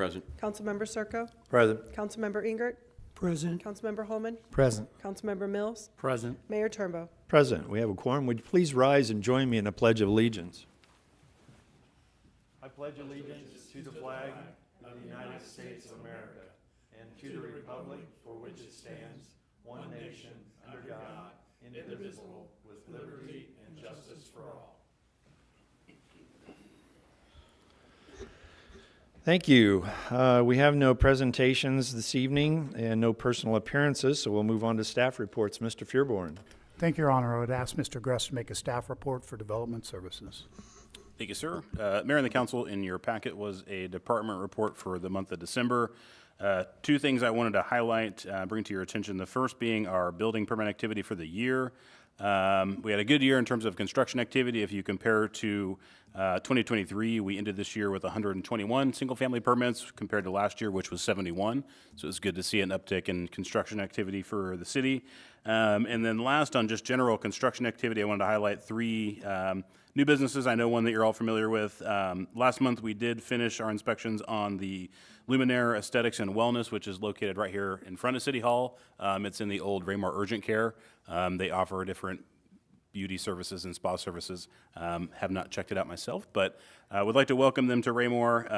Present. Councilmember Circo, Present. Councilmember Ingert, Present. Councilmember Holman, Present. Councilmember Mills, Present. Mayor Turnbow. Present. We have a quorum. Would you please rise and join me in a pledge of allegiance? I pledge allegiance to the flag of the United States of America and to the republic for which it stands, one nation, under God, indivisible, with liberty and justice for all. Thank you. We have no presentations this evening and no personal appearances, so we'll move on to staff reports. Mr. Fearborn. Thank you, Your Honor. I would ask Mr. Gress to make a staff report for Development Services. Thank you, sir. Mayor and the council, in your packet was a department report for the month of December. Two things I wanted to highlight, bring to your attention. The first being our building permit activity for the year. We had a good year in terms of construction activity. If you compare to 2023, we ended this year with 121 single-family permits compared to last year, which was 71. So it's good to see an uptick in construction activity for the city. And then last, on just general construction activity, I wanted to highlight three new businesses. I know one that you're all familiar with. Last month, we did finish our inspections on the Luminaire Aesthetics and Wellness, which is located right here in front of City Hall. It's in the old Raymar Urgent Care. They offer different beauty services and spa services. Have not checked it out myself, but would like to welcome them to Raymore.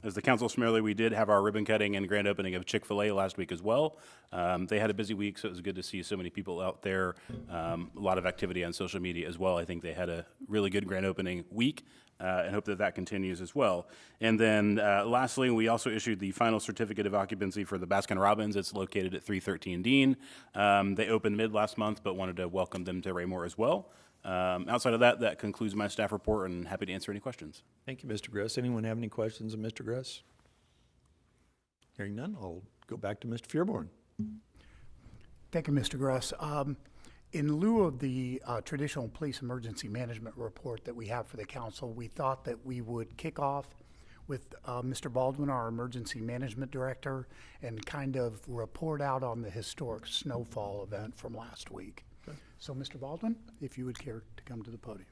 As the council is familiar, we did have our ribbon cutting and grand opening of Chick-fil-A last week as well. They had a busy week, so it was good to see so many people out there. A lot of activity on social media as well. I think they had a really good grand opening week. And hope that that continues as well. And then lastly, we also issued the final certificate of occupancy for the Baskin Robbins. It's located at 313 Dean. They opened mid last month, but wanted to welcome them to Raymore as well. Outside of that, that concludes my staff report, and happy to answer any questions. Thank you, Mr. Gress. Anyone have any questions of Mr. Gress? Hearing none, I'll go back to Mr. Fearborn. Thank you, Mr. Gress. In lieu of the traditional police emergency management report that we have for the council, we thought that we would kick off with Mr. Baldwin, our emergency management director, and kind of report out on the historic snowfall event from last week. Okay. So, Mr. Baldwin, if you would care to come to the podium.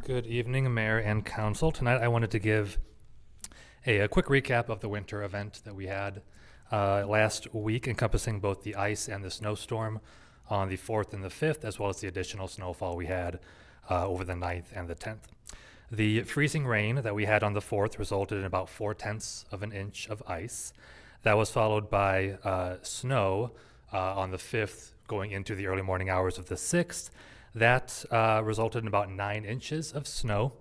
Good evening, Mayor and Council. Tonight I wanted to give a quick recap of the winter event that we had last week, encompassing both the ice and the snowstorm on the 4th and the 5th, as well as the additional snowfall we had over the 9th and the 10th. The freezing rain that we had on the 4th resulted in about 4/10 of an inch of ice. That was followed by snow on the 5th going into the early morning hours of the 6th. That resulted in about 9 inches of snow.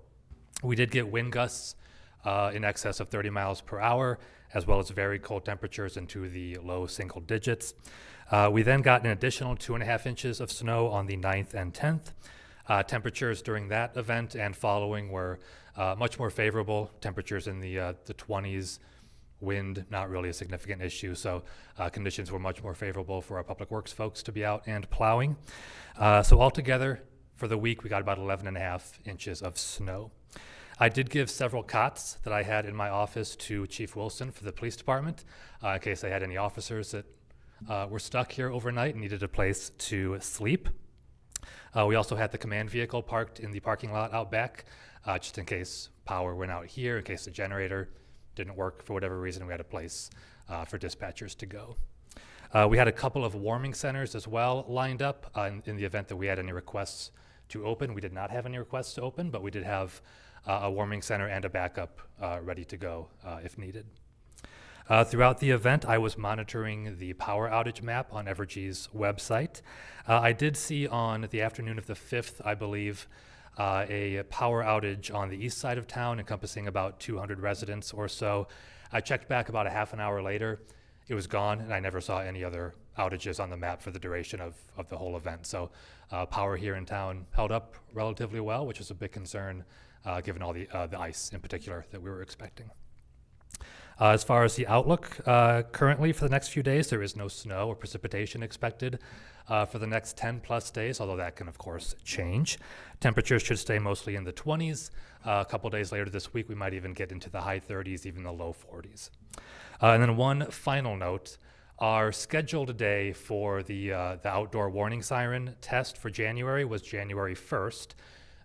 We did get wind gusts in excess of 30 miles per hour, as well as very cold temperatures into the low single digits. We then got an additional 2.5 inches of snow on the 9th and 10th. Temperatures during that event and following were much more favorable. Temperatures in the 20s, wind not really a significant issue, so conditions were much more favorable for our public works folks to be out and plowing. So altogether, for the week, we got about 11.5 inches of snow. I did give several cots that I had in my office to Chief Wilson for the police department, in case they had any officers that were stuck here overnight and needed a place to sleep. We also had the command vehicle parked in the parking lot out back, just in case power went out here, in case the generator didn't work for whatever reason. We had a place for dispatchers to go. We had a couple of warming centers as well lined up in the event that we had any requests to open. We did not have any requests to open, but we did have a warming center and a backup ready to go if needed. Throughout the event, I was monitoring the power outage map on Evergy's website. I did see on the afternoon of the 5th, I believe, a power outage on the east side of town encompassing about 200 residents or so. I checked back about a half an hour later. It was gone, and I never saw any other outages on the map for the duration of the whole event. So power here in town held up relatively well, which is a big concern given all the ice in particular that we were expecting. As far as the outlook, currently for the next few days, there is no snow or precipitation expected for the next 10 plus days, although that can of course change. Temperatures should stay mostly in the 20s. A couple days later this week, we might even get into the high 30s, even the low 40s. And then one final note, our scheduled day for the outdoor warning siren test for January was January 1st.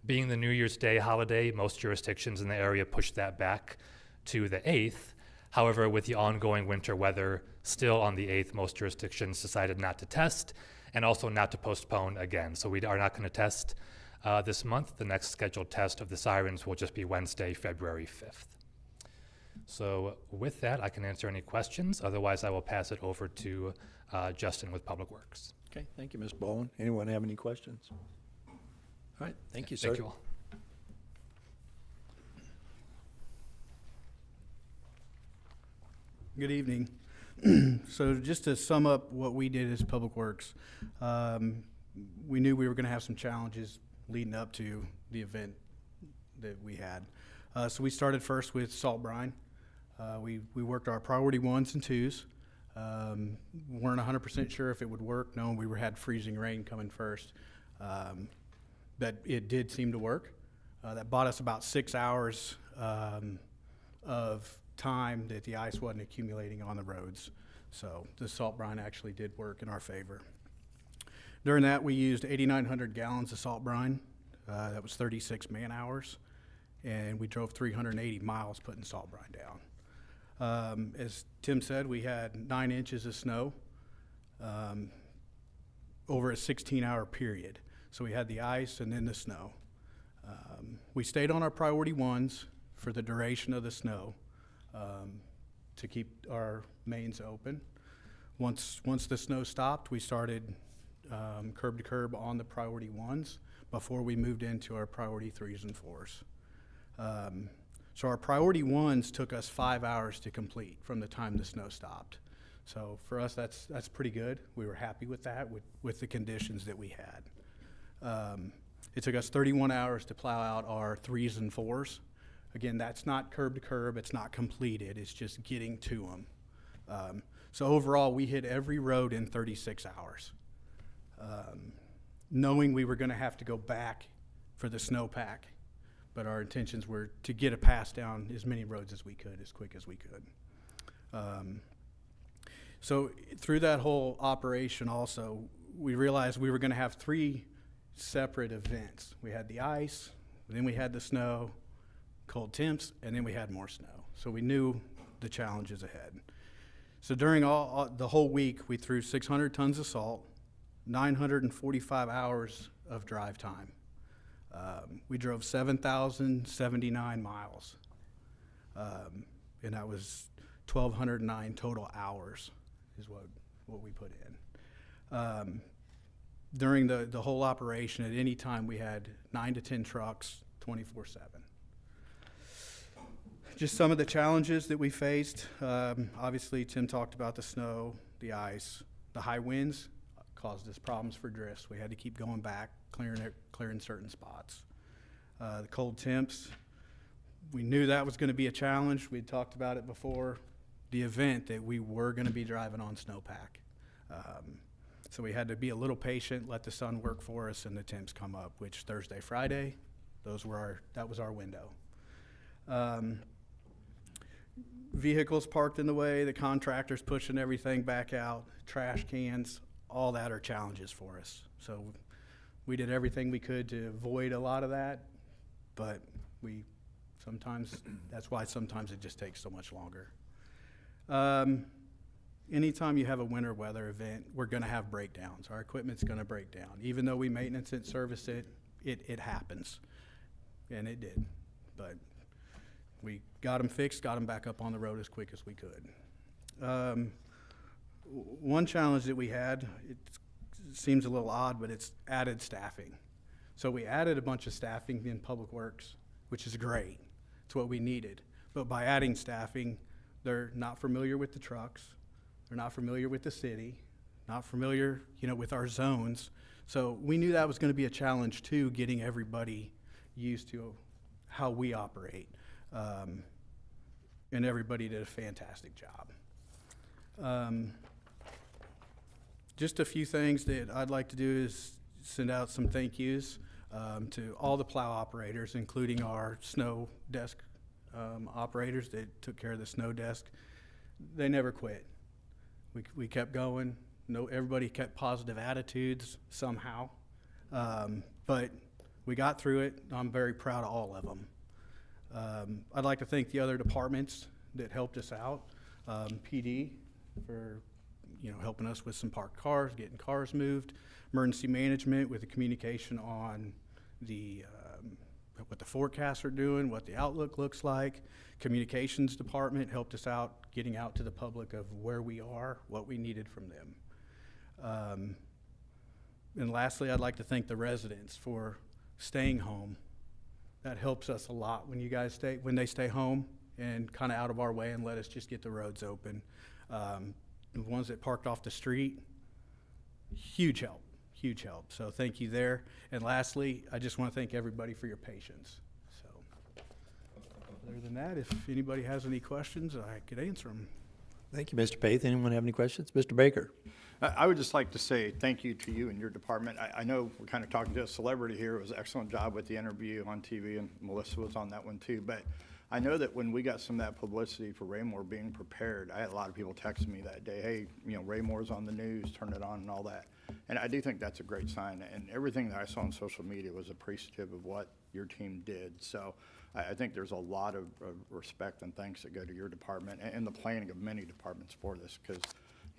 Being the New Year's Day holiday, most jurisdictions in the area pushed that back to the 8th. However, with the ongoing winter weather, still on the 8th, most jurisdictions decided not to test and also not to postpone again. So we are not going to test this month. The next scheduled test of the sirens will just be Wednesday, February 5th. So with that, I can answer any questions. Otherwise, I will pass it over to Justin with Public Works. Okay, thank you, Ms. Bowen. Anyone have any questions? All right, thank you, sir. Thank you all. Good evening. So just to sum up what we did as Public Works, we knew we were going to have some challenges leading up to the event that we had. So we started first with salt brine. We worked our priority 1s and 2s. Weren't 100% sure if it would work, knowing we had freezing rain coming first. But it did seem to work. That bought us about 6 hours of time that the ice wasn't accumulating on the roads. So the salt brine actually did work in our favor. During that, we used 8,900 gallons of salt brine. That was 36 man hours. And we drove 380 miles putting salt brine down. As Tim said, we had 9 inches of snow over a 16-hour period. So we had the ice and then the snow. We stayed on our priority 1s for the duration of the snow to keep our mains open. Once the snow stopped, we started curb to curb on the priority 1s before we moved into our priority 3s and 4s. So our priority 1s took us 5 hours to complete from the time the snow stopped. So for us, that's pretty good. We were happy with that, with the conditions that we had. It took us 31 hours to plow out our 3s and 4s. Again, that's not curb to curb, it's not completed, it's just getting to them. So overall, we hit every road in 36 hours. Knowing we were gonna have to go back for the snowpack, but our intentions were to get a pass down as many roads as we could, as quick as we could. So through that whole operation also, we realized we were gonna have 3 separate events. We had the ice, then we had the snow, cold temps, and then we had more snow. So we knew the challenges ahead. So during the whole week, we threw 600 tons of salt, 945 hours of drive time. We drove 7,079 miles, and that was 1,209 total hours is what we put in. During the whole operation, at any time, we had 9 to 10 trucks, 24/7. Just some of the challenges that we faced. Obviously, Tim talked about the snow, the ice, the high winds caused us problems for drifts. We had to keep going back, clearing certain spots. The cold temps, we knew that was going to be a challenge. We'd talked about it before the event that we were going to be driving on snowpack. So we had to be a little patient, let the sun work for us, and the temps come up, which Thursday, Friday, that was our window. Vehicles parked in the way, the contractors pushing everything back out, trash cans, all that are challenges for us. So we did everything we could to avoid a lot of that, but that's why sometimes it just takes so much longer. Anytime you have a winter weather event, we're gonna have breakdowns. Our equipment's gonna break down. Even though we maintenance it, service it, it happens. And it did, but we got them fixed, got them back up on the road as quick as we could. One challenge that we had, it seems a little odd, but it's added staffing. So we added a bunch of staffing in Public Works, which is great. It's what we needed. But by adding staffing, they're not familiar with the trucks. They're not familiar with the city, not familiar, with our zones. So we knew that was going to be a challenge too, getting everybody used to how we operate. And everybody did a fantastic job. Just a few things that I'd like to do is send out some thank yous to all the plow operators, including our snow desk operators that took care of the snow desk. They never quit. We kept going. Everybody kept positive attitudes somehow. But We got through it. I'm very proud of all of them. I'd like to thank the other departments that helped us out. PD for, helping us with some parked cars, getting cars moved. Emergency management with the communication on the, what the forecasts are doing, what the outlook looks like. Communications department helped us out, getting out to the public of where we are, what we needed from them. And lastly, I'd like to thank the residents for staying home. That helps us a lot when they stay home and kind of out of our way and let us just get the roads open. The ones that parked off the street, huge help. So thank you there. And lastly, I just want to thank everybody for your patience. So other than that, if anybody has any questions, I could answer them. Thank you, Mr. Paith. Anyone have any questions? Mr. Baker? I would just like to say thank you to you and your department. I know we're kind of talking to a celebrity here. It was an excellent job with the interview on TV, and Melissa was on that one too. But I know that when we got some of that publicity for Raymore being prepared, I had a lot of people texting me that day, hey, Raymore's on the news, turn it on and all that. And I do think that's a great sign. And everything that I saw on social media was appreciative of what your team did. So I think there's a lot of respect and thanks that go to your department and the planning of many departments for this, because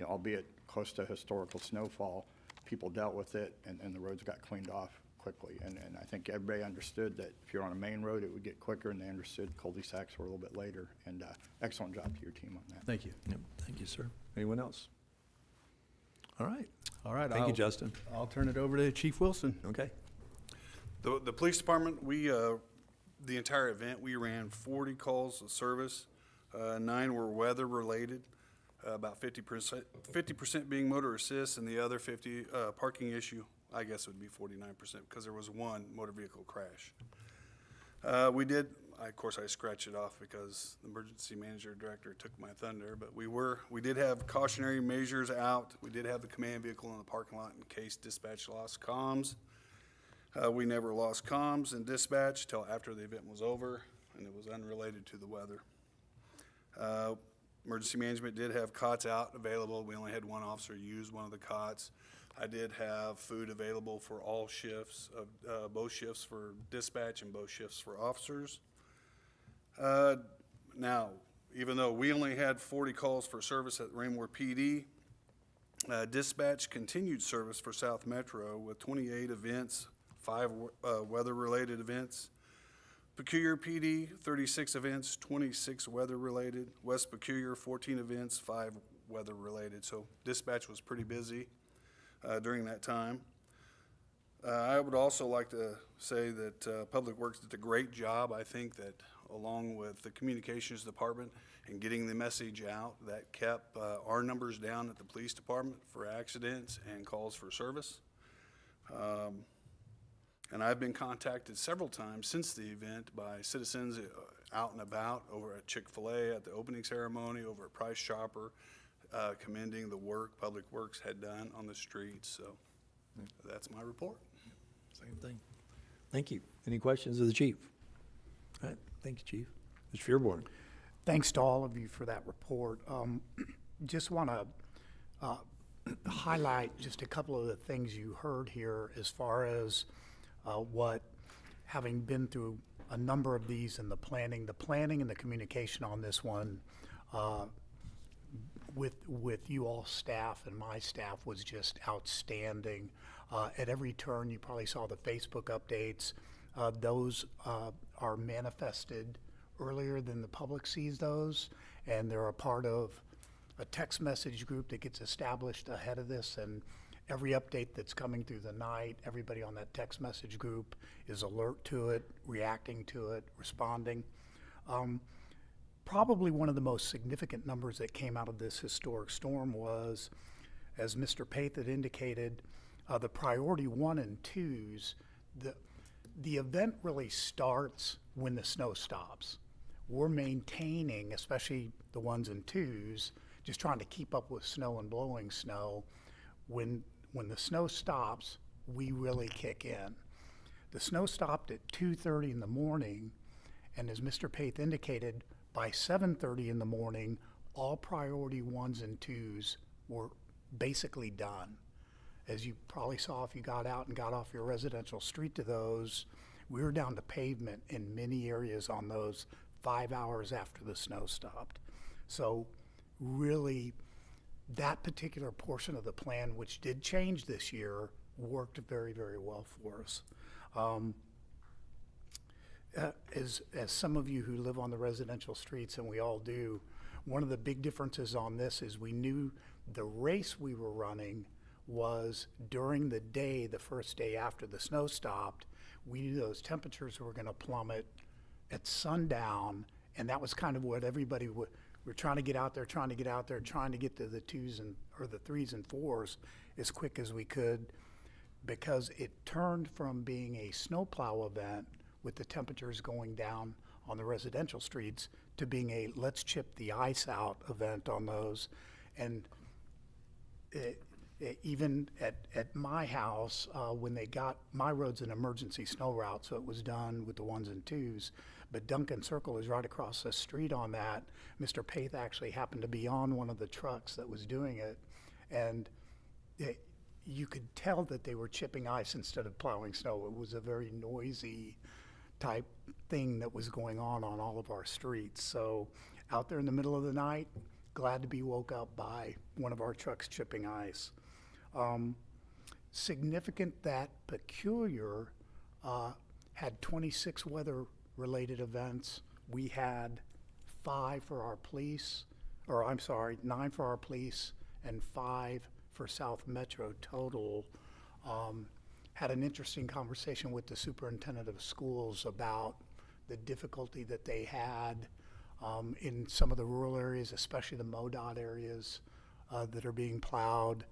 albeit close to historical snowfall, people dealt with it and the roads got cleaned off quickly. And I think everybody understood that if you're on a main road, it would get quicker, and they understood cul-de-sacs were a little bit later. And excellent job to your team on that. Thank you. Yep. Thank you, sir. Anyone else? All right. All right. Thank you, Justin. I'll turn it over to Chief Wilson. Okay. The police department, the entire event, we ran 40 calls of service. 9 were weather related, about 50% being motor assist, and the other 50 parking issue. I guess it would be 49% because there was one motor vehicle crash. Of course, I scratched it off because the emergency manager director took my thunder, but we did have cautionary measures out. We did have the command vehicle in the parking lot in case dispatch lost comms. We never lost comms and dispatch till after the event was over, and it was unrelated to the weather. Emergency management did have cots out available. We only had one officer use one of the cots. I did have food available for all shifts, both shifts for dispatch and both shifts for officers. Now, even though we only had 40 calls for service at Raymore PD, dispatch continued service for South Metro with 28 events, 5 weather-related events. Peculiar PD, 36 events, 26 weather-related. West Peculiar, 14 events, 5 weather-related. So dispatch was pretty busy during that time. I would also like to say that Public Works did a great job. I think that along with the communications department and getting the message out, that kept our numbers down at the police department for accidents and calls for service. And I've been contacted several times since the event by citizens out and about, over at Chick-fil-A at the opening ceremony, over at Price Chopper, commending the work Public Works had done on the streets. So that's my report. Same thing. Thank you. Any questions of the chief? All right. Thank you, Chief. Mr. Fearborn. Thanks to all of you for that report. Just want to highlight just a couple of the things you heard here as far as what, having been through a number of these and the planning and the communication on this one with you all staff and my staff was just outstanding. At every turn, you probably saw the Facebook updates. Those are manifested earlier than the public sees those, and they're a part of a text message group that gets established ahead of this, and every update that's coming through the night, everybody on that text message group is alert to it, reacting to it, responding. Probably one of the most significant numbers that came out of this historic storm was, as Mr. Paith had indicated, the priority 1 and 2s, the event really starts when the snow stops. We're maintaining, especially the 1s and 2s, just trying to keep up with snow and blowing snow. When the snow stops, we really kick in. The snow stopped at 2:30 in the morning, and as Mr. Paith indicated, by 7:30 in the morning, all priority 1s and 2s were basically done. as you probably saw if you got out and got off your residential street to those, we were down to pavement in many areas on those 5 hours after the snow stopped. So really, that particular portion of the plan, which did change this year, worked very, very well for us. As some of you who live on the residential streets, and we all do, one of the big differences on this is we knew the race we were running was during the day, the first day after the snow stopped. We knew those temperatures were going to plummet at sundown, and that was kind of what everybody we're trying to get out there, trying to get to the the 3s and 4s as quick as we could, because it turned from being a snowplow event with the temperatures going down on the residential streets to being a let's chip the ice out event on those. And even at my house, when they got, my road's an emergency snow route, so it was done with the 1s and 2s, but Duncan Circle is right across the street on that. Mr. Paith actually happened to be on one of the trucks that was doing it, and you could tell that they were chipping ice instead of plowing snow. It was a very noisy type thing that was going on all of our streets. So out there in the middle of the night, glad to be woke up by one of our trucks chipping ice. Significant that Peculiar had 26 weather-related events. We had 9 for our police, and 5 for South Metro total. Had an interesting conversation with the superintendent of schools about the difficulty that they had in some of the rural areas, especially the MoDOT areas that are being plowed,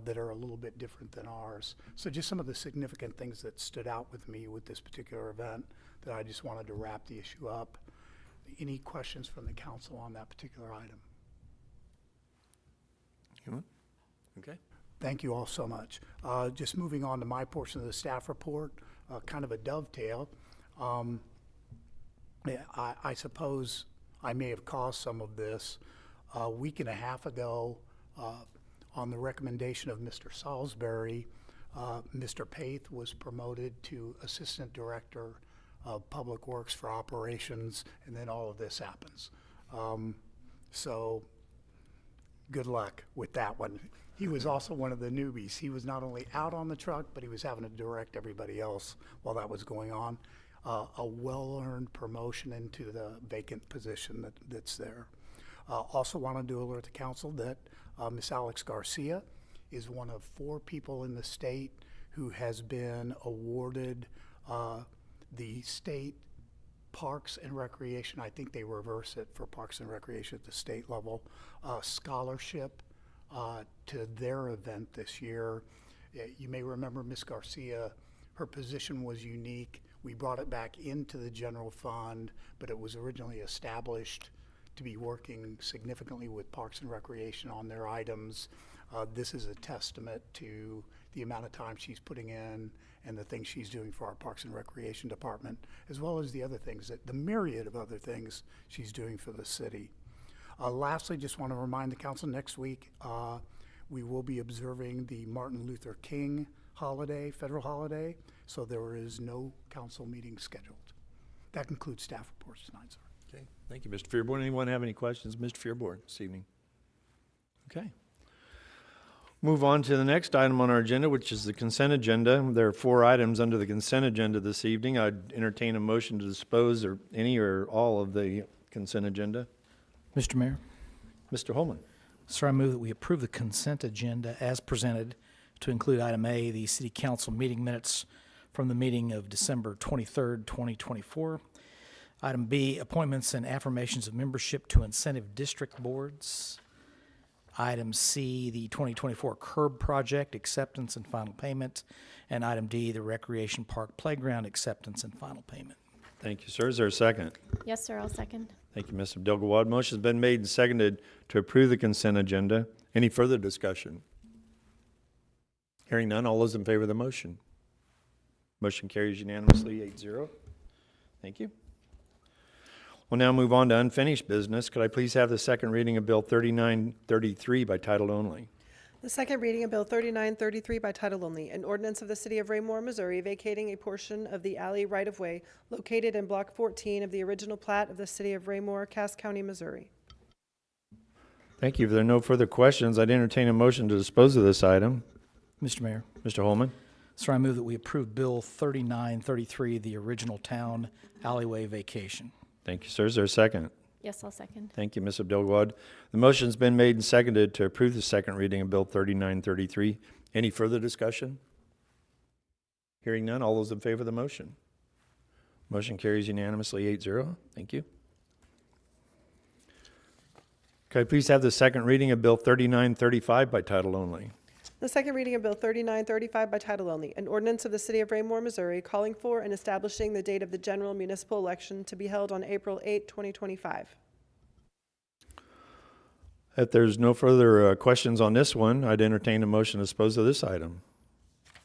that are a little bit different than ours. So just some of the significant things that stood out with me with this particular event that I just wanted to wrap the issue up. Any questions from the council on that particular item? Anyone? Okay. Thank you all so much. Just moving on to my portion of the staff report, kind of a dovetail. I suppose I may have caused some of this. A week and a half ago, on the recommendation of Mr. Salisbury, Mr. Paith was promoted to Assistant Director of Public Works for Operations, and then all of this happens. So good luck with that one. He was also one of the newbies. He was not only out on the truck, but he was having to direct everybody else while that was going on. A well-earned promotion into the vacant position that's there. Also wanted to alert the council that Ms. Alex Garcia is one of 4 people in the state who has been awarded the state Parks and Recreation, I think they reverse it for Parks and Recreation at the state level, scholarship to their event this year. You may remember Ms. Garcia, her position was unique. We brought it back into the general fund, but it was originally established to be working significantly with Parks and Recreation on their items. This is a testament to the amount of time she's putting in and the things she's doing for our Parks and Recreation Department, as well as the other things, the myriad of other things she's doing for the city. Lastly, just want to remind the council next week, we will be observing the Martin Luther King holiday, federal holiday, so there is no council meeting scheduled. That concludes staff reports tonight, sir. Okay, thank you, Mr. Fearborn. Anyone have any questions, Mr. Fearborn, this evening? Okay. Move on to the next item on our agenda, which is the consent agenda. There are 4 items under the consent agenda this evening. I'd entertain a motion to dispose of any or all of the consent agenda. Mr. Mayor, Mr. Holman. sir, I move that we approve the consent agenda as presented to include item A, the city council meeting minutes from the meeting of December 23rd, 2024. Item B, appointments and affirmations of membership to incentive district boards. Item C, the 2024 curb project acceptance and final payment. And item D, the recreation park playground acceptance and final payment. Thank you, sir. Is there a second? Yes, sir, I'll second. Thank you, Mr. Abdel-Gawad. Motion's been made and seconded to approve the consent agenda. Any further discussion? Hearing none, all those in favor of the motion? Motion carries unanimously, 8-0. Thank you. We'll now move on to unfinished business. Could I please have the second reading of Bill 3933 by title only? The second reading of Bill 3933 by title only, an ordinance of the City of Raymore, Missouri, vacating a portion of the alley right-of-way located in Block 14 of the original plat of the City of Raymore, Cass County, Missouri. Thank you. If there are no further questions, I'd entertain a motion to dispose of this item. Mr. Mayor, Mr. Holman? sir, I move that we approve Bill 3933, the original town alleyway vacation. Thank you, sir. Is there a second? Yes, I'll second. Thank you, Ms. Abdelgawad. The motion's been made and seconded to approve the second reading of Bill 3933. Any further discussion? Hearing none, all those in favor of the motion? Motion carries unanimously 8-0. Thank you. Could I please have the second reading of Bill 3935 by title only? The second reading of Bill 3935 by title only, an ordinance of the City of Raymore, Missouri, calling for and establishing the date of the general municipal election to be held on April 8, 2025. If there's no further questions on this one, I'd entertain a motion to dispose of this item.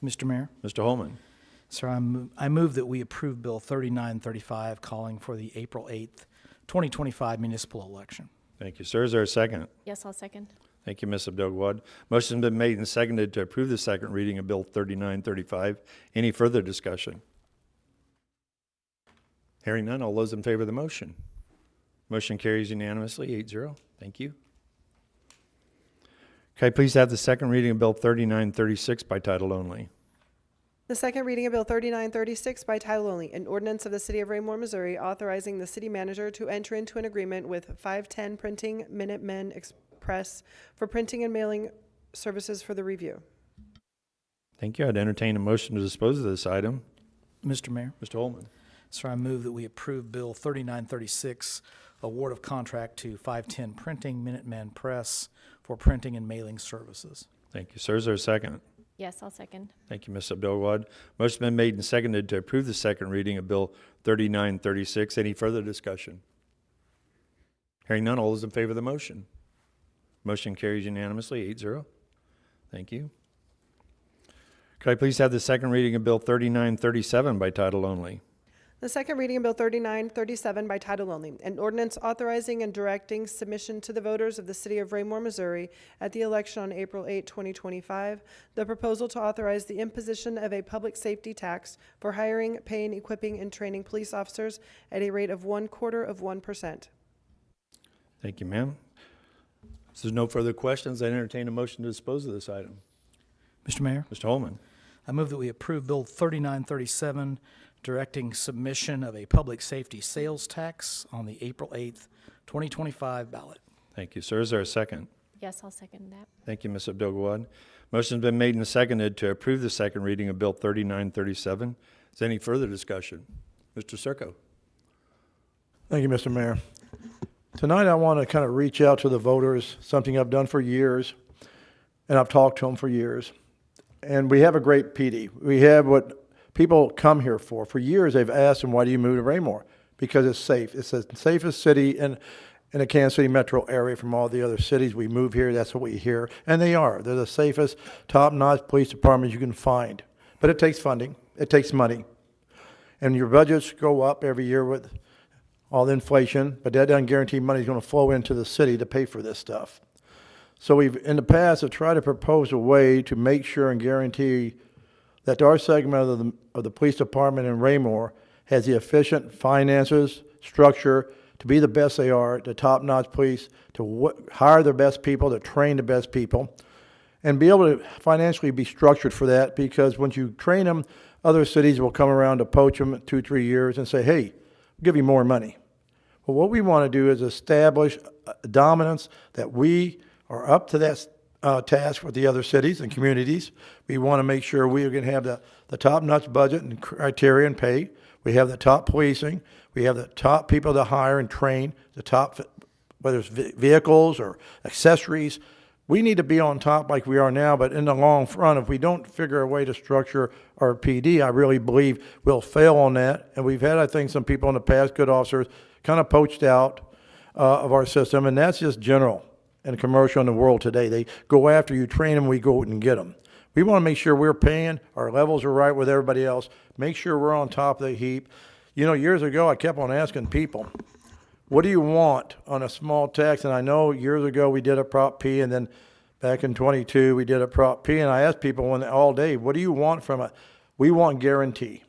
Mr. Mayor, Mr. Holman? sir, I move that we approve Bill 3935, calling for the April 8th, 2025 municipal election. Thank you, sir. Is there a second? Yes, I'll second. Thank you, Ms. Abdelgawad. Motion's been made and seconded to approve the second reading of Bill 3935. Any further discussion? Hearing none, all those in favor of the motion? Motion carries unanimously, 8-0. Thank you. Can I please have the second reading of Bill 3936 by title only? The second reading of Bill 3936 by title only, an ordinance of the City of Raymore, Missouri, authorizing the city manager to enter into an agreement with 510 Printing Minutemen Express for printing and mailing services for the review. Thank you. I'd entertain a motion to dispose of this item. Mr. Mayor, Mr. Holman? sir, I move that we approve Bill 3936, award of contract to 510 Printing Minuteman Press for printing and mailing services. Thank you, sir. Is there a second? Yes, I'll second. Thank you, Ms. Abdelgawad. Motion's been made and seconded to approve the second reading of Bill 3936. Any further discussion? Hearing none, all those in favor of the motion? Motion carries unanimously, 8-0. Thank you. Could I please have the second reading of Bill 3937 by title only? The second reading of Bill 3937 by title only, an ordinance authorizing and directing submission to the voters of the City of Raymore, Missouri at the election on April 8, 2025, the proposal to authorize the imposition of a public safety tax for hiring, paying, equipping, and training police officers at a rate of 1/4%. Thank you, ma'am. If there's no further questions, I entertain a motion to dispose of this item. Mr. Mayor, Mr. Holman? I move that we approve Bill 3937, directing submission of a public safety sales tax on the April 8th, 2025 ballot. Thank you, sir. Is there a second? Yes, I'll second that. Thank you, Ms. Abdelgawad. Motion's been made and seconded to approve the second reading of Bill 3937. Is there any further discussion? Mr. Circo? Thank you, Mr. Mayor. Tonight, I want to kind of reach out to the voters, something I've done for years, and I've talked to them for years. And we have a great PD. We have what people come here for. For years, they've asked them, why do you move to Raymore? Because it's safe. It's the safest city in the Kansas City metro area from all the other cities. We move here, that's what we hear. And they are. They're the safest, top-notch police departments you can find. But it takes funding. It takes money. And your budgets go up every year with all the inflation, but that doesn't guarantee money's going to flow into the city to pay for this stuff. So we've, in the past, have tried to propose a way to make sure and guarantee that our segment of the police department in Raymore has the efficient finances, structure, to be the best they are, the top-notch police, to hire the best people, to train the best people, and be able to financially be structured for that, because once you train them, other cities will come around to poach them in 2-3 years and say, hey, we'll give you more money. Well, what we want to do is establish a dominance that we are up to that task with the other cities and communities. We want to make sure we are going to have the top-notch budget and criteria and pay. We have the top policing. We have the top people to hire and train, the top, whether it's vehicles or accessories. We need to be on top like we are now, but in the long run, if we don't figure a way to structure our PD, I really believe we'll fail on that. And we've had, I think, some people in the past, good officers, kind of poached out of our system, and that's just general and commercial in the world today. They go after you, train them, we go out and get them. We want to make sure we're paying, our levels are right with everybody else, make sure we're on top of the heap. You know, years ago, I kept on asking people, what do you want on a small tax? And I know years ago we did a Prop P, and then Back in 22, we did a Prop P, and I asked people all day, what do you want from it? We want guarantee.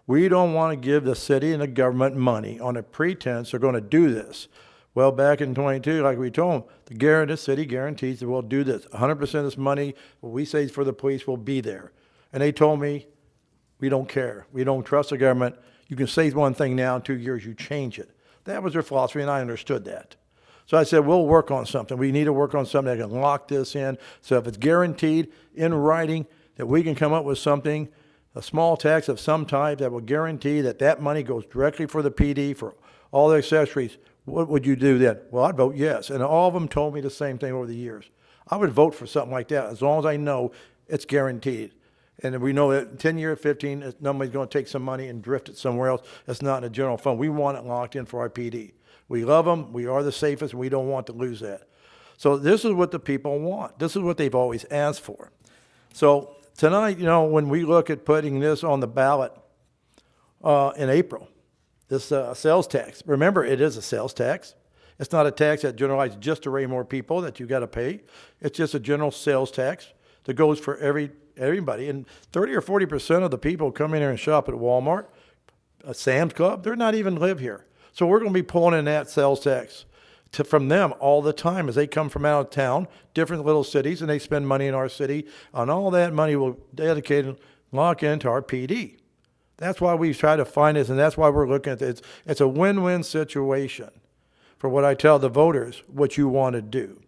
We don't want to give the city and the government money on a pretense they're going to do this. Well, back in 22, like we told them, the city guarantees that we'll do this. 100% of this money, what we say is for the police, will be there. And they told me, we don't care. We don't trust the government. You can say one thing now, in 2 years, you change it. That was their philosophy, and I understood that. So I said, we'll work on something. We need to work on something that can lock this in. So if it's guaranteed in writing that we can come up with something, a small tax of some type that will guarantee that that money goes directly for the PD, for all the accessories, what would you do then? Well, I'd vote yes. And all of them told me the same thing over the years. I would vote for something like that as long as I know it's guaranteed. And we know that 10 years, 15, nobody's going to take some money and drift it somewhere else. That's not in the general fund. We want it locked in for our PD. We love them. We are the safest, and we don't want to lose that. So this is what the people want. This is what they've always asked for. So tonight, when we look at putting this on the ballot in April, this sales tax, remember, it is a sales tax. It's not a tax that generalizes just to Raymore people that you got to pay. It's just a general sales tax that goes for everybody. And 30 or 40% of the people come in here and shop at Walmart, Sam's Club, they're not even live here. So we're going to be pulling in that sales tax from them all the time as they come from out of town, different little cities, and they spend money in our city. And all that money will dedicate and lock into our PD. That's why we try to find this, and that's why we're looking at this. It's a win-win situation for what I tell the voters, what you want to do.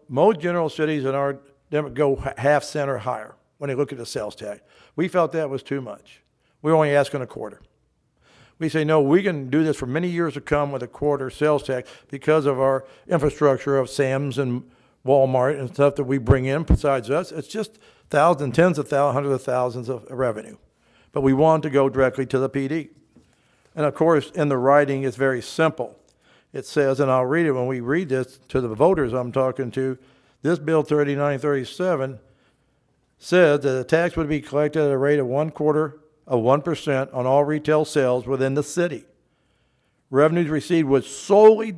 Most general cities in our go half cent or higher when they look at the sales tax. We felt that was too much. We're only asking a quarter. We say, no, we can do this for many years to come with a quarter sales tax because of our infrastructure of Sam's and Walmart and stuff that we bring in besides us. It's just thousands, tens of thousands, hundreds of thousands of revenue. But we want to go directly to the PD. And of course, in the writing, it's very simple. It says, and I'll read it when we read this to the voters I'm talking to, this Bill 3937 says that the tax would be collected at a rate of 1/4% on all retail sales within the city. Revenues received would solely,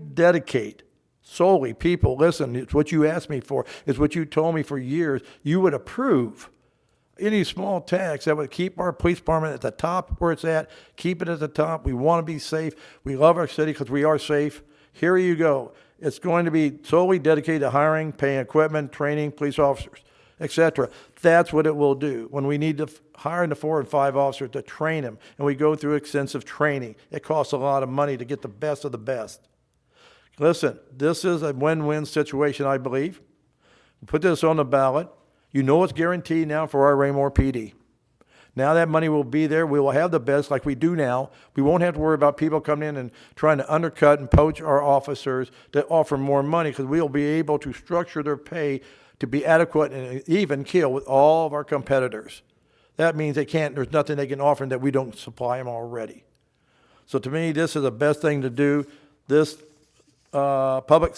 people, listen, it's what you asked me for, it's what you told me for years, you would approve any small tax that would keep our police department at the top where it's at, keep it at the top. We want to be safe. We love our city because we are safe. Here you go. It's going to be solely dedicated to hiring, paying equipment, training police officers, etc. That's what it will do. When we need to hire the 4 and 5 officers to train them, and we go through extensive training, it costs a lot of money to get the best of the best. Listen, this is a win-win situation, I believe. Put this on the ballot. You know it's guaranteed now for our Raymore PD. Now that money will be there. We will have the best like we do now. We won't have to worry about people coming in and trying to undercut and poach our officers that offer more money because we'll be able to structure their pay to be adequate and even kill with all of our competitors. That means there's nothing they can offer that we don't supply them already. So to me, this is the best thing to do. This public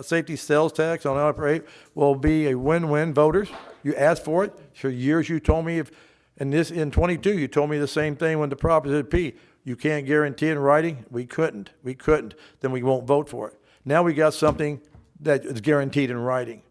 safety sales tax on operate will be a win-win. Voters, you asked for it. For years you told me, in 22 you told me the same thing when the Proposition P. You can't guarantee in writing. We couldn't. Then we won't vote for it. Now we got something that is guaranteed in writing.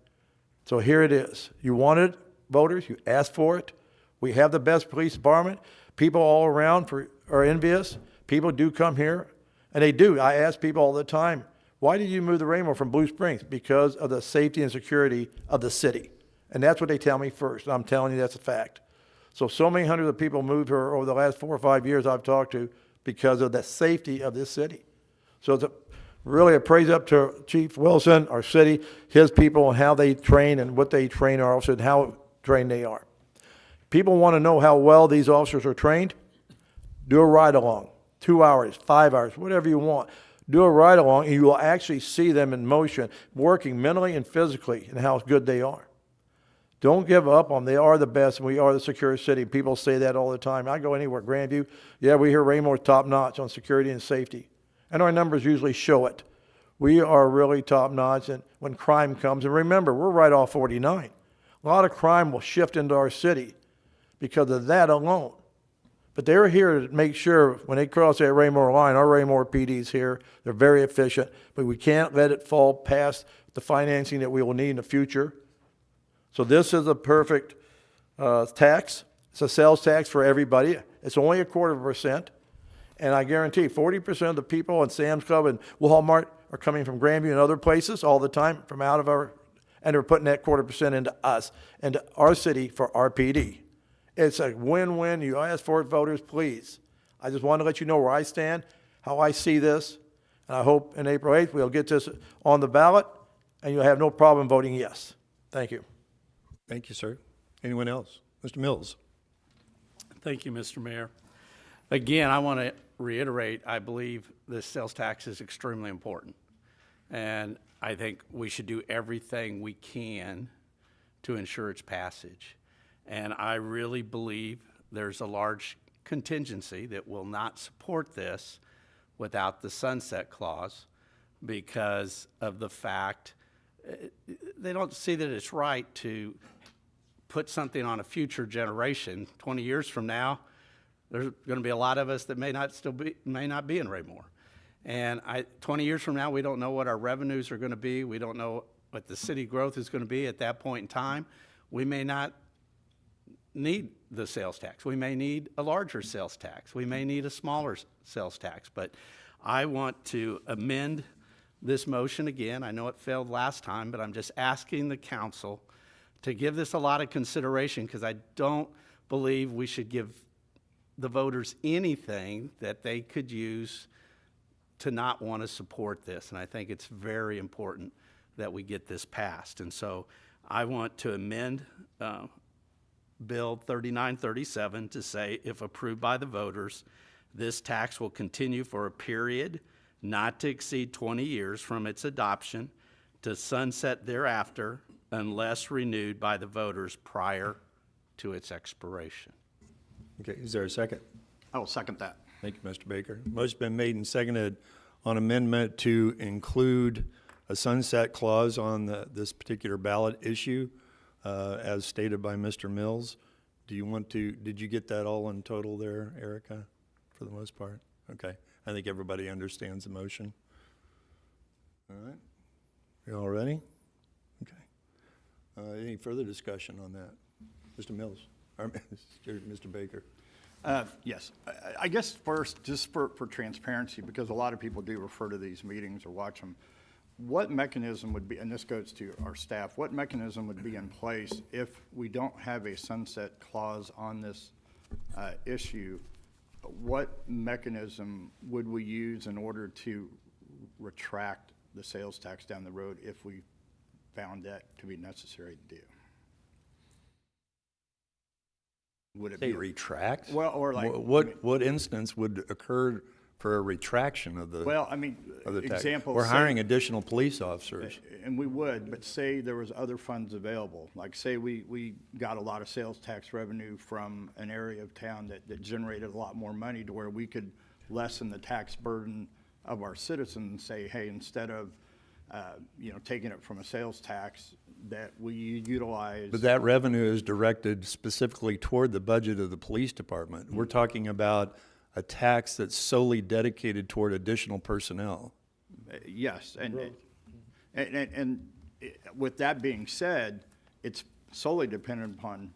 So here it is. You wanted it, voters. You asked for it. We have the best police department. People all around are envious. People do come here, and they do. I ask people all the time, why did you move the Raymore from Blue Springs? Because of the safety and security of the city. And that's what they tell me first. I'm telling you that's a fact. So many hundreds of people moved here over the last 4 or 5 years I've talked to because of the safety of this city. So it's really a praise up to Chief Wilson, our city, his people, and how they train and what they train our officers and how trained they are. People want to know how well these officers are trained. Do a ride-along, 2 hours, 5 hours, whatever you want. Do a ride-along, and you will actually see them in motion, working mentally and physically, and how good they are. Don't give up on them. They are the best, and we are the secure city. People say that all the time. I go anywhere, Grandview. Yeah, we hear Raymore's top-notch on security and safety, and our numbers usually show it. We are really top-notch, and when crime comes, and remember, we're right off 49. A lot of crime will shift into our city because of that alone. But they're here to make sure when they cross that Raymore line, our Raymore PD's here. They're very efficient, but we can't let it fall past the financing that we will need in the future. So this is a perfect tax. It's a sales tax for everybody. It's only 0.25%. And I guarantee 40% of the people in Sam's Club and Walmart are coming from Grandview and other places all the time from out of our, and they're putting that 0.25% into us, into our city for our PD. It's a win-win. You ask for it, voters, please. I just want to let you know where I stand, how I see this. And I hope in April 8th, we'll get this on the ballot and you'll have no problem voting yes. Thank you. Thank you, sir. Anyone else? Mr. Mills? Thank you, Mr. Mayor. Again, I want to reiterate, I believe this sales tax is extremely important. And I think we should do everything we can to ensure its passage. And I really believe there's a large contingency that will not support this without the sunset clause because of the fact they don't see that it's right to put something on a future generation. 20 years from now, there's going to be a lot of us that may not be in Raymore. And 20 years from now, we don't know what our revenues are going to be. We don't know what the city growth is going to be at that point in time. We may not need the sales tax. We may need a larger sales tax. We may need a smaller sales tax. But I want to amend this motion again. I know it failed last time, but I'm just asking the council to give this a lot of consideration because I don't believe we should give the voters anything that they could use to not want to support this. And I think it's very important that we get this passed. And so I want to amend Bill 3937 to say, if approved by the voters, this tax will continue for a period not to exceed 20 years from its adoption to sunset thereafter unless renewed by the voters prior to its expiration. Okay, is there a second? I will second that. Thank you, Mr. Baker. Motion's been made and seconded on amendment to include a sunset clause on this particular ballot issue, as stated by Mr. Mills. Do you want to, did you get that all in total there, Erica, for the most part? Okay, I think everybody understands the motion. All right, you all ready? Okay. Any further discussion on that? Mr. Mills, or Mr. Baker? Yes. I guess first, just for transparency, because a lot of people do refer to these meetings or watch them, what mechanism would be, and this goes to our staff, what mechanism would be in place if we don't have a sunset clause on this issue? What mechanism would we use in order to retract the sales tax down the road if we found that to be necessary to do? Would it Say be retract? Well, or like what instance would occur for a retraction of the well, I mean, of the tax? example. We're say- hiring additional police officers. And we would, but say there was other funds available. Like say we got a lot of sales tax revenue from an area of town that generated a lot more money to where we could lessen the tax burden of our citizens and say, hey, instead of taking it from a sales tax, that we utilize. But that revenue is directed specifically toward the budget of the police department. We're talking about a tax that's solely dedicated toward additional personnel. Yes, and with that being said, it's solely dependent upon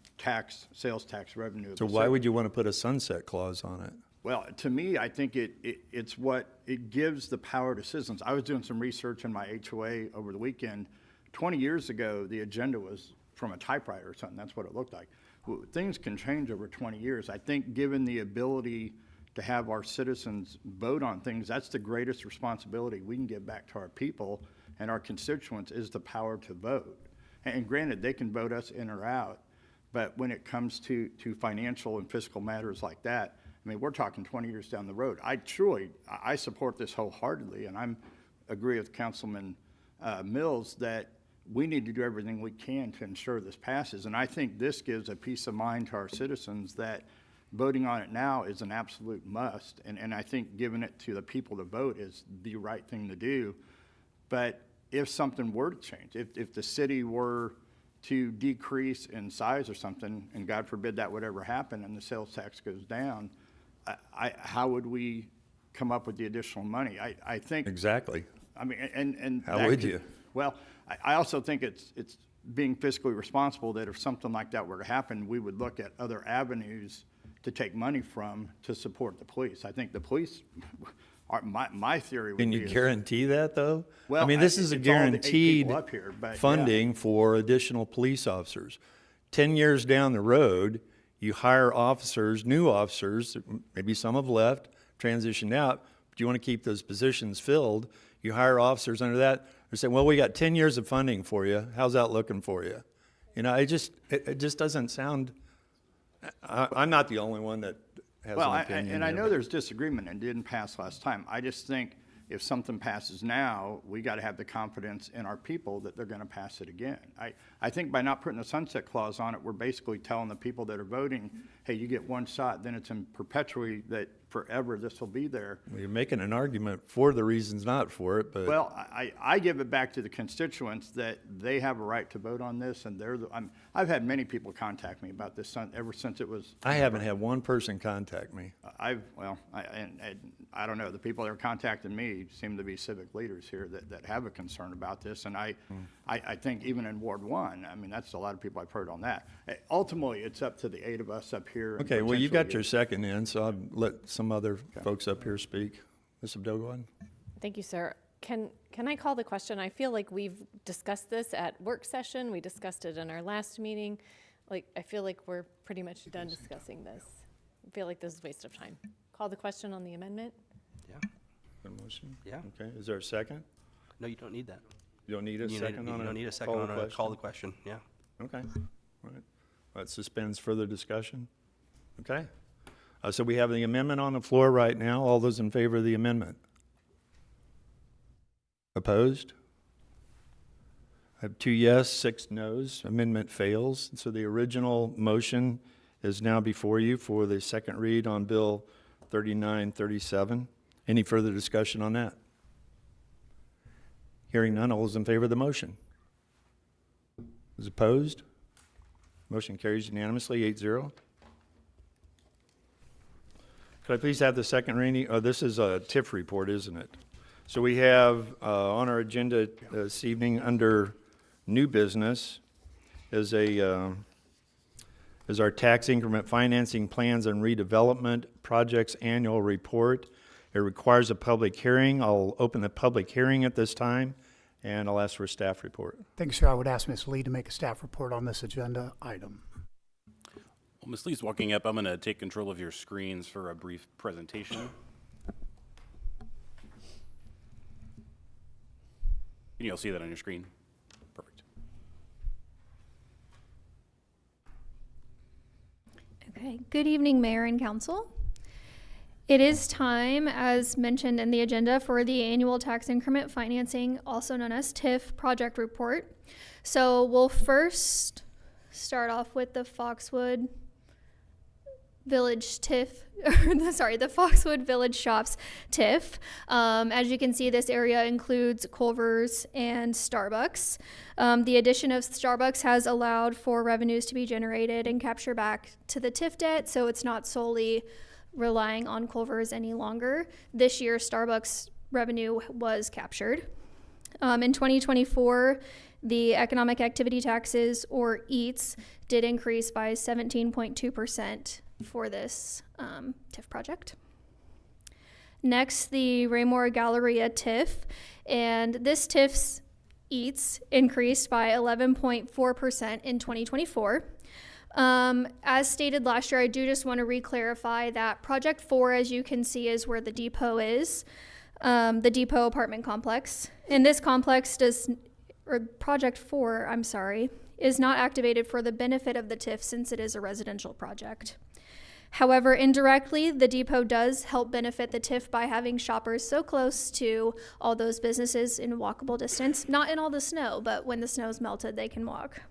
sales tax revenue. of So the why city. would you want to put a sunset clause on it? Well, to me, I think it's what it gives the power to citizens. I was doing some research in my HOA over the weekend. 20 years ago, the agenda was from a typewriter or something. That's what it looked like. Well, things can change over 20 years. I think given the ability to have our citizens vote on things, that's the greatest responsibility we can give back to our people and our constituents is the power to vote. And granted, they can vote us in or out, but when it comes to financial and fiscal matters like that, I mean, we're talking 20 years down the road. I support this wholeheartedly, and I agree with Councilman Mills that we need to do everything we can to ensure this passes. And I think this gives a peace of mind to our citizens that voting on it now is an absolute must. And I think giving it to the people to vote is the right thing to do. But if something were to change, if the city were to decrease in size or something, and God forbid that would ever happen and the sales tax goes down, how would we come up with the additional money? I think, Exactly. I mean, and. How that would could- you? Well, I also think it's being fiscally responsible that if something like that were to happen, we would look at other avenues to take money from to support the police. I think the police, my theory would be. Can you is- guarantee that, though? I Well, mean, this is a it's all the 8 guaranteed people up here, but yeah. funding for additional police officers. 10 years down the road, you hire officers, new officers, maybe some have left, transitioned out, but you want to keep those positions filled. You hire officers under that. They're saying, well, we got 10 years of funding for you. How's that looking for you? You know, it just doesn't sound, I'm not the only one that has Well, an opinion. and I here, know but- there's disagreement and didn't pass last time. I just think if something passes now, we got to have the confidence in our people that they're going to pass it again. I think by not putting a sunset clause on it, we're basically telling the people that are voting, hey, you get one shot, then it's in perpetually that forever this will be there. Well, you're making an argument for the reasons not for it, but. Well, I give it back to the constituents that they have a right to vote on this, and I've had many people contact me about this ever since it was. I haven't had one person contact me. I don't know, the people that are contacting me seem to be civic leaders here that have a concern about this, and I think even in Ward 1, I mean, that's a lot of people I've heard on that. Ultimately, it's up to the 8 of us up here. and Okay, well, you got potentially your second in, so I'll let some other folks up here speak. Ms. Abdo, go ahead. Thank you, sir. Can I call the question? I feel like we've discussed this at work session. We discussed it in our last meeting. Like, I feel like we're pretty much done discussing this. I feel like this is a waste of time. Call the question on the amendment? Yeah. Good motion? Yeah. Okay, is there a second? No, you don't need that. You don't need a second on it? You don't need a second on a call the question, yeah. Okay, all right. That suspends further discussion. Okay. So we have the amendment on the floor right now. All those in favor of the amendment? Opposed? I have 2 yes, 6 noes. Amendment fails. So the original motion is now before you for the second read on Bill 3937. Any further discussion on that? Hearing none, all those in favor of the motion? Those opposed? Motion carries unanimously, 8-0. Could I please have the second reading? Oh, this is a TIF report, isn't it? So we have on our agenda this evening under new business is our tax increment financing plans and redevelopment projects annual report. It requires a public hearing. I'll open the public hearing at this time, and I'll ask for a staff report. Thank you, sir. I would ask Ms. Lee to make a staff report on this agenda item. Well, Ms. Lee's walking up. I'm going to take control of your screens for a brief presentation. Can you all see that on your screen? Perfect. Okay, good evening, Mayor and Council. It is time, as mentioned in the agenda, for the annual tax increment financing, also known as TIF, project report. So we'll first start off with the Foxwood Village TIF, the Foxwood Village Shops TIF. As you can see, this area includes Culver's and Starbucks. The addition of Starbucks has allowed for revenues to be generated and captured back to the TIF debt, so it's not solely relying on Culver's any longer. This year, Starbucks revenue was captured. In 2024, the economic activity taxes, or EATs, did increase by 17.2% for this TIF project. Next, the Raymore Galleria TIF, and this TIF's EATs increased by 11.4% in 2024. As stated last year, I do just want to re-clarify that Project 4, as you can see, is where the depot is, the depot apartment complex. And this complex Project 4, I'm sorry, is not activated for the benefit of the TIF since it is a residential project. However, indirectly, the depot does help benefit the TIF by having shoppers so close to all those businesses in walkable distance, not in all the snow, but when the snow's melted, they can walk.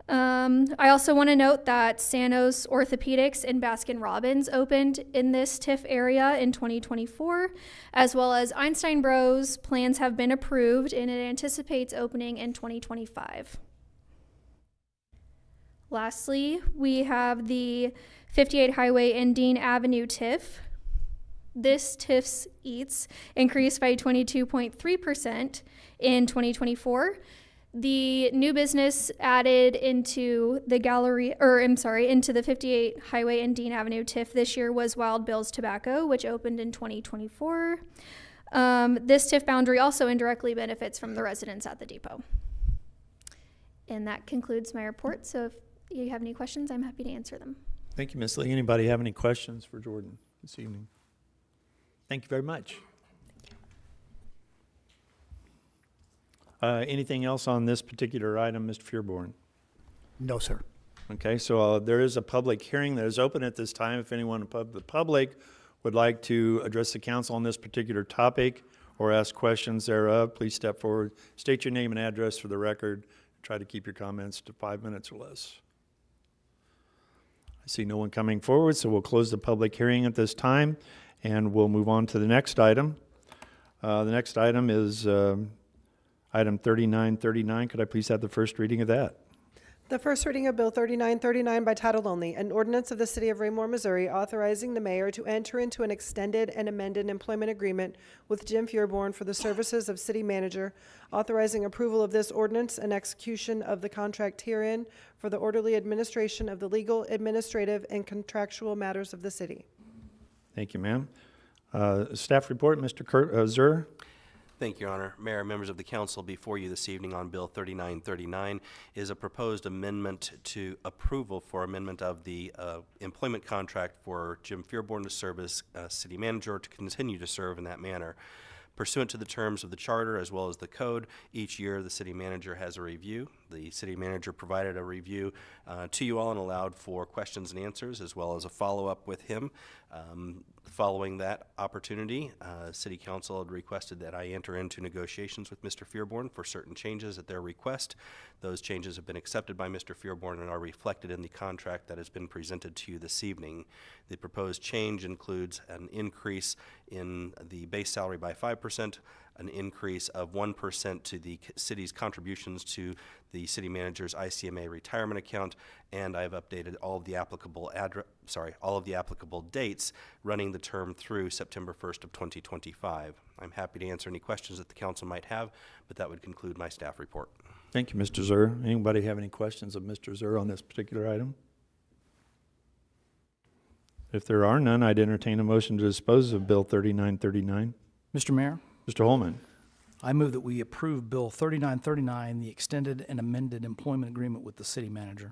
I also want to note that Sanos Orthopedics and Baskin-Robbins opened in this TIF area in 2024, as well as Einstein Bros. Plans have been approved and it anticipates opening in 2025. Lastly, we have the 58 Highway and Dean Avenue TIF. This TIF's EATS increased by 22.3% in 2024. The new business added into the into the 58 Highway and Dean Avenue TIF this year was Wild Bill's Tobacco, which opened in 2024. This TIF boundary also indirectly benefits from the residents at the depot. And that concludes my report. So if you have any questions, I'm happy to answer them. Thank you, Ms. Lee. Anybody have any questions for Jordan this evening? Thank you very much. Anything else on this particular item, Mr. Fearborn? No, sir. Okay, so there is a public hearing that is open at this time. If anyone of the public would like to address the council on this particular topic or ask questions thereof, please step forward. State your name and address for the record. Try to keep your comments to 5 minutes or less. I see no one coming forward, so we'll close the public hearing at this time, and we'll move on to the next item. The next item is item 3939. Could I please have the first reading of that? The first reading of Bill 3939 by title only, an ordinance of the City of Raymore, Missouri, authorizing the mayor to enter into an extended and amended employment agreement with Jim Fearborn for the services of city manager, authorizing approval of this ordinance and execution of the contract herein for the orderly administration of the legal, administrative, and contractual matters of the city. Thank you, ma'am. Staff report, Mr. Zur. Thank you, Your Honor. Mayor, members of the council, before you this evening on Bill 3939 is a proposed amendment to approval for amendment of the employment contract for Jim Fearborn to serve as city manager, to continue to serve in that manner. Pursuant to the terms of the charter as well as the code, each year the city manager has a review. The city manager provided a review to you all and allowed for questions and answers as well as a follow-up with him. Following that opportunity, City Council had requested that I enter into negotiations with Mr. Fearborn for certain changes at their request. Those changes have been accepted by Mr. Fearborn and are reflected in the contract that has been presented to you this evening. The proposed change includes an increase in the base salary by 5%, an increase of 1% to the city's contributions to the city manager's ICMA retirement account, and I've updated all of the applicable dates, running the term through September 1st of 2025. I'm happy to answer any questions that the council might have, but that would conclude my staff report. Thank you, Mr. Zur. Anybody have any questions of Mr. Zur on this particular item? If there are none, I'd entertain a motion to dispose of Bill 3939. Mr. Mayor, Mr. Holman. I move that we approve Bill 3939, the extended and amended employment agreement with the city manager.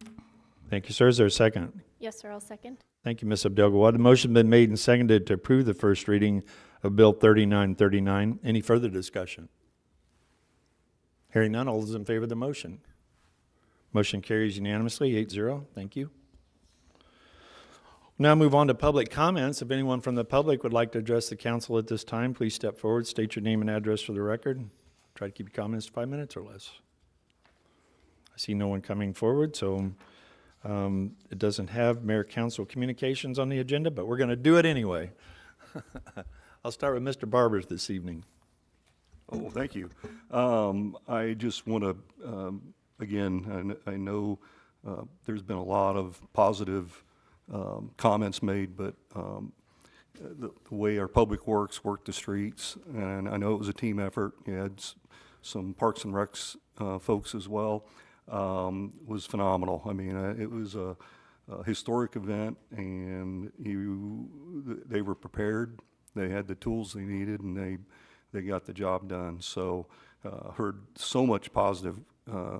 Thank you, sir. Is there a second? Yes, sir, I'll second. Thank you, Ms. Abdelgawad. The motion been made and seconded to approve the first reading of Bill 3939. Any further discussion? Hearing none, all those in favor of the motion? Motion carries unanimously, 8-0. Thank you. Now move on to public comments. If anyone from the public would like to address the council at this time, please step forward, state your name and address for the record. Try to keep your comments to 5 minutes or less. I see no one coming forward, so it doesn't have mayor council communications on the agenda, but we're going to do it anyway. I'll start with Mr. Barbers this evening. Oh, thank you. I just want to, again, I know there's been a lot of positive comments made, but the way our public works worked the streets, and I know it was a team effort. You had some Parks and Recs folks as well, was phenomenal. I mean, it was a historic event, and they were prepared. They had the tools they needed, and they got the job done. So heard so much positive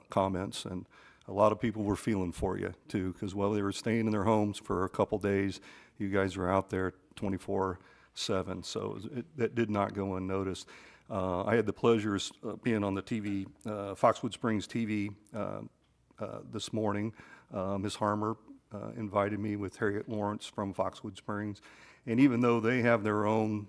comments, and a lot of people were feeling for you too, because while they were staying in their homes for a couple days, you guys were out there 24/7. So that did not go unnoticed. I had the pleasure of being on the TV, Foxwood Springs TV this morning. Ms. Harmer invited me with Harriet Lawrence from Foxwood Springs. And even though they have their own,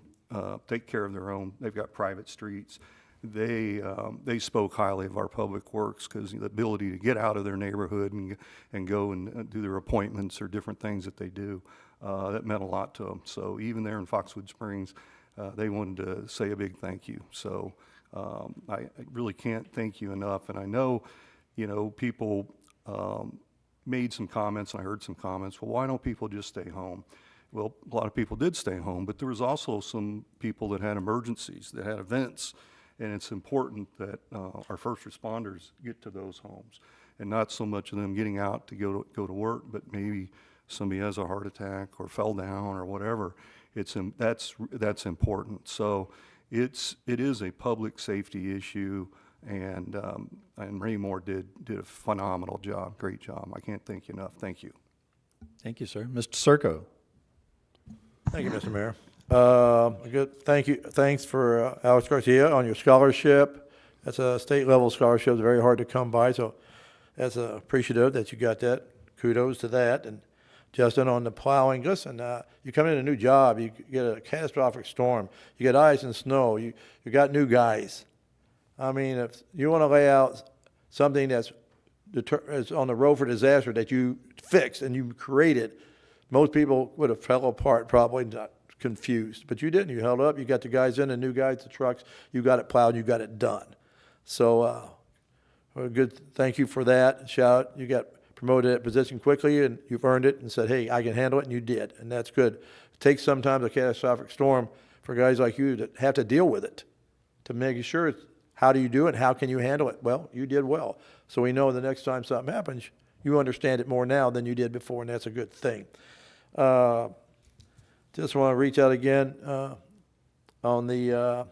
take care of their own, they've got private streets, they spoke highly of our public works, because the ability to get out of their neighborhood and go and do their appointments or different things that they do, that meant a lot to them. So even there in Foxwood Springs, they wanted to say a big thank you. So I really can't thank you enough. And I know, people made some comments, and I heard some comments, well, why don't people just stay home? Well, a lot of people did stay home, but there was also some people that had emergencies, that had events, and it's important that our first responders get to those homes, and not so much of them getting out to go to work, but maybe somebody has a heart attack or fell down or whatever. That's important. So it is a public safety issue, and Raymore did a phenomenal job, great job. I can't thank you enough. Thank you. Thank you, sir. Mr. Circo. Thank you, Mr. Mayor. Thanks for Alex Garcia on your scholarship. That's a state level scholarship. It's very hard to come by, so that's appreciative that you got that. Kudos to that. And Justin on the plowing. Listen, you come in a new job, you get a catastrophic storm, you get ice and snow, you got new guys. I mean, if you want to lay out something that's on the road for disaster that you fixed and you created, most people would have fell apart, probably not confused. But you didn't. You held up. You got the guys in, the new guys, the trucks. You got it plowed. You got it done. So a good thank you for that. Shout out. You got promoted that position quickly, and you've earned it and said, hey, I can handle it, and you did. And that's good. It takes sometimes a catastrophic storm for guys like you that have to deal with it to make sure how do you do it, how can you handle it? Well, you did well. So we know the next time something happens, you understand it more now than you did before, and that's a good thing. Just want to reach out again on the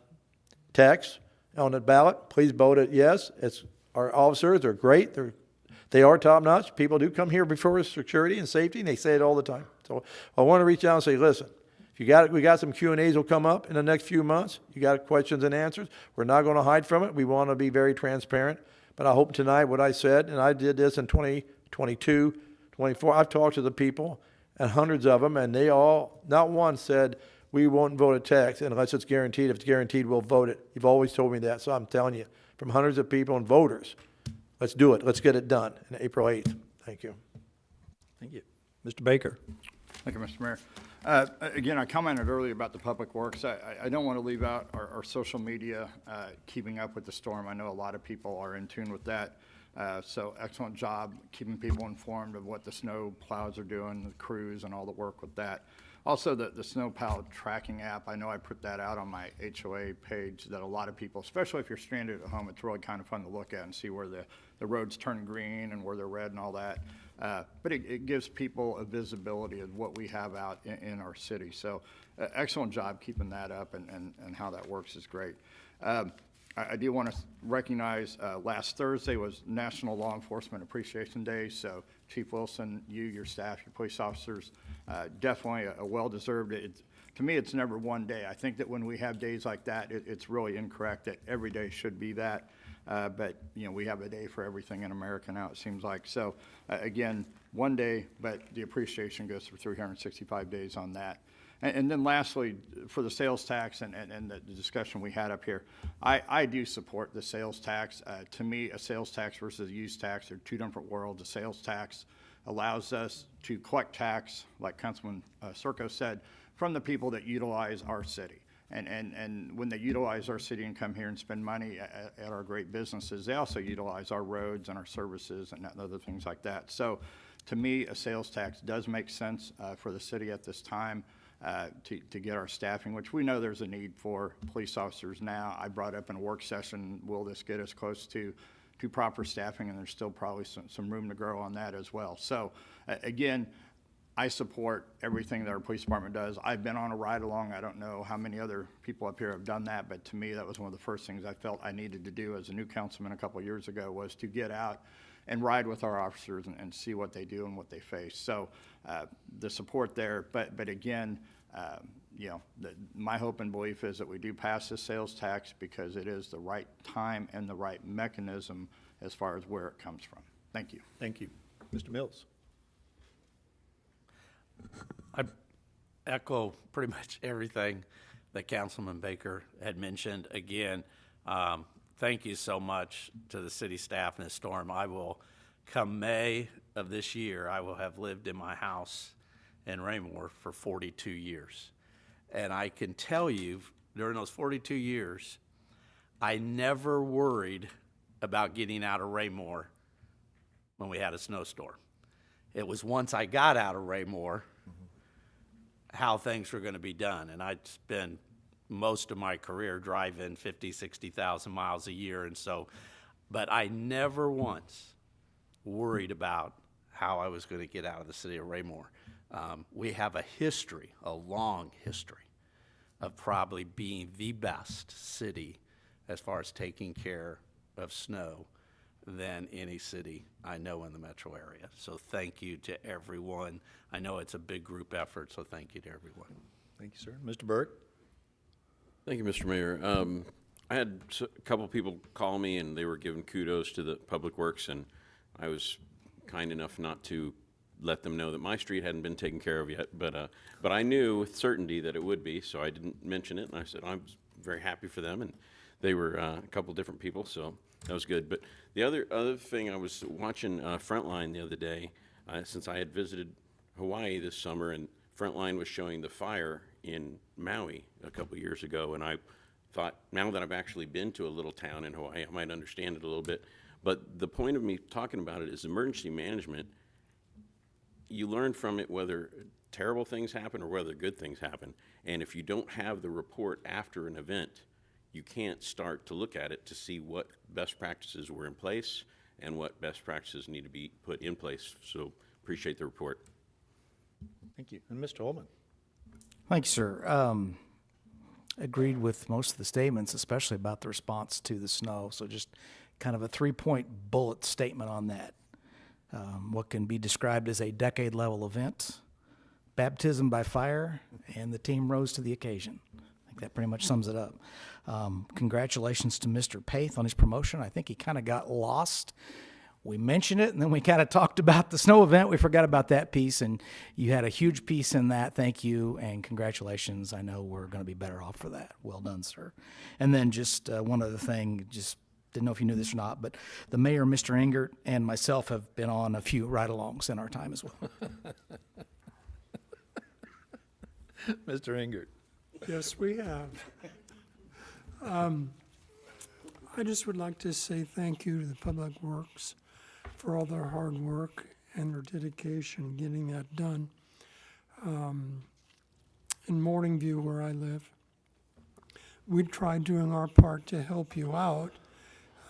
text, on the ballot. Please vote it yes. Our officers are great. They are top-notch. People do come here before security and safety, and they say it all the time. So I want to reach out and say, listen, if you got it, we got some Q&As will come up in the next few months. You got questions and answers. We're not going to hide from it. We want to be very transparent. But I hope tonight what I said, and I did this in 2022, 24, I've talked to the people, and hundreds of them, and they all, not one said, we won't vote a tax unless it's guaranteed. If it's guaranteed, we'll vote it. You've always told me that, so I'm telling you, from hundreds of people and voters, let's do it. Let's get it done on April 8th. Thank you. Thank you. Mr. Baker. Thank you, Mr. Mayor. Again, I commented earlier about the public works. I don't want to leave out our social media, keeping up with the storm. I know a lot of people are in tune with that. So excellent job keeping people informed of what the snow plows are doing, the crews, and all the work with that. Also, the snow plow tracking app, I know I put that out on my HOA page that a lot of people, especially if you're stranded at home, it's really kind of fun to look at and see where the roads turn green and where they're red and all that. But it gives people a visibility of what we have out in our city. So excellent job keeping that up, and how that works is great. I do want to recognize last Thursday was National Law Enforcement Appreciation Day. So Chief Wilson, your staff, your police officers, definitely a well-deserved. To me, it's never one day. I think that when we have days like that, it's really incorrect that every day should be that. But, we have a day for everything in America now, it seems like. So, again, one day, but the appreciation goes for 365 days on that. And then lastly, for the sales tax and the discussion we had up here, I do support the sales tax. To me, a sales tax versus a use tax are two different worlds. A sales tax allows us to collect tax, like Councilman Circo said, from the people that utilize our city. And when they utilize our city and come here and spend money at our great businesses, they also utilize our roads and our services and other things like that. So to me, a sales tax does make sense for the city at this time. To get our staffing, which we know there's a need for police officers now. I brought up in a work session, will this get us close to proper staffing? And there's still probably some room to grow on that as well. So again, I support everything that our police department does. I've been on a ride along. I don't know how many other people up here have done that, but to me, that was one of the first things I felt I needed to do as a new councilman a couple of years ago, was to get out and ride with our officers and see what they do and what they face. So the support there, but again, my hope and belief is that we do pass this sales tax because it is the right time and the right mechanism as far as where it comes from. Thank you. Thank you. Mr. Mills. I echo pretty much everything that Councilman Baker had mentioned. Again, thank you so much to the city staff and the storm. I will, come May of this year, I will have lived in my house in Raymore for 42 years. And I can tell you, during those 42 years, I never worried about getting out of Raymore when we had a snowstorm. It was once I got out of Raymore, how things were going to be done. And I'd spend most of my career driving 50, 60,000 miles a year. And so, but I never once worried about how I was going to get out of the city of Raymore. We have a history, a long history, of probably being the best city as far as taking care of snow than any city I know in the metro area. So thank you to everyone. I know it's a big group effort, so thank you to everyone. Thank you, sir. Mr. Burke? Thank you, Mr. Mayor. I had a couple people call me, and they were giving kudos to the Public Works, and I was kind enough not to let them know that my street hadn't been taken care of yet, but I knew with certainty that it would be, so I didn't mention it, and I said I was very happy for them, and they were a couple different people, so that was good. But the other thing, I was watching Frontline the other day, since I had visited Hawaii this summer, and Frontline was showing the fire in Maui a couple years ago, and I thought, now that I've actually been to a little town in Hawaii, I might understand it a little bit. But the point of me talking about it is emergency management. You learn from it whether terrible things happen or whether good things happen. And if you don't have the report after an event, you can't start to look at it to see what best practices were in place and what best practices need to be put in place. So appreciate the report. Thank you. And Mr. Holman? Thank you, sir. Agreed with most of the statements, especially about the response to the snow. So just kind of a 3-point bullet statement on that. What can be described as a decade-level event, baptism by fire, and the team rose to the occasion. I think that pretty much sums it up. Congratulations to Mr. Paith on his promotion. I think he kind of got lost. We mentioned it, and then we kind of talked about the snow event. We forgot about that piece, and you had a huge piece in that. Thank you, and congratulations. I know we're going to be better off for that. Well done, sir. And then just one other thing, just didn't know if you knew this or not, but the mayor, Mr. Engert, and myself have been on a few ride-alongs in our time as well. Mr. Engert? Yes, we have. I just would like to say thank you to the Public Works for all their hard work and their dedication getting that done. In Morning View, where I live, we tried doing our part to help you out.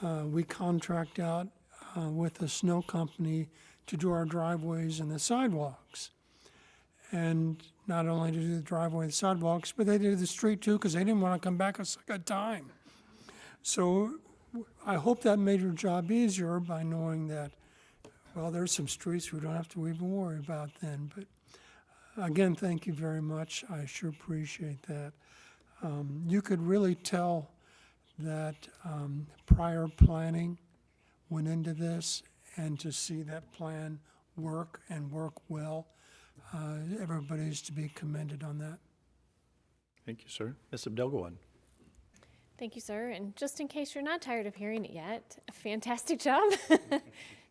We contract out with a snow company to do our driveways and the sidewalks. And not only to do the driveway and sidewalks, but they did the street too, because they didn't want to come back a second time. So I hope that made your job easier by knowing that, well, there's some streets we don't have to even worry about then. But again, thank you very much. I sure appreciate that. You could really tell that prior planning went into this, and to see that plan work and work well, everybody's to be commended on that. Thank you, sir. Ms. Abdelgawan? Thank you, sir. And just in case you're not tired of hearing it yet, a fantastic job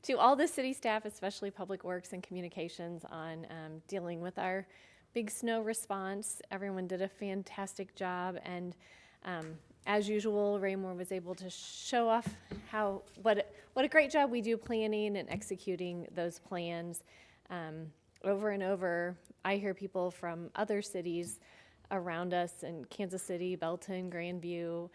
to all the city staff, especially Public Works and Communications, on dealing with our big snow response. Everyone did a fantastic job, and as usual, Raymore was able to show off what a great job we do planning and executing those plans. Over and over, I hear people from other cities around us in Kansas City, Belton, Grandview,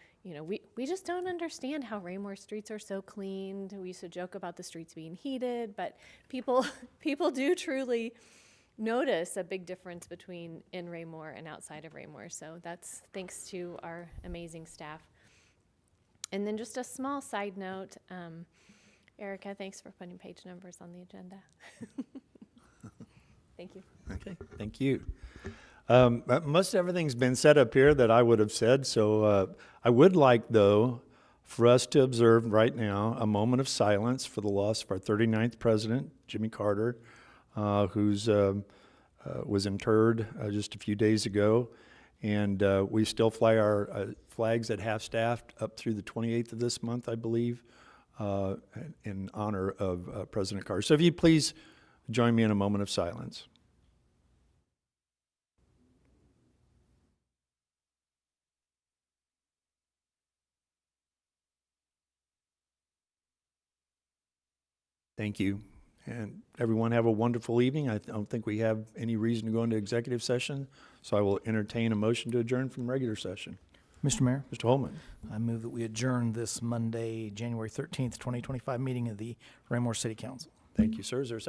we just don't understand how Raymore streets are so clean. We used to joke about the streets being heated, but people do truly notice a big difference between in Raymore and outside of Raymore. So that's thanks to our amazing staff. And then just a small side note, Erica, thanks for putting page numbers on the agenda. Thank you. Okay, thank you. Most everything's been said up here that I would have said, so I would like, though, for us to observe right now a moment of silence for the loss of our 39th president, Jimmy Carter, who's was interred just a few days ago. And we still fly our flags at half-staff up through the 28th of this month, I believe, in honor of President Carter. So if you'd please join me in a moment of silence. Thank you. And everyone have a wonderful evening. I don't think we have any reason to go into executive session, so I will entertain a motion to adjourn from regular session. Mr. Mayor, Mr. Holman. I move that we adjourn this Monday, January 13th, 2025 meeting of the Raymore City Council. Thank you, sir. Is there a second?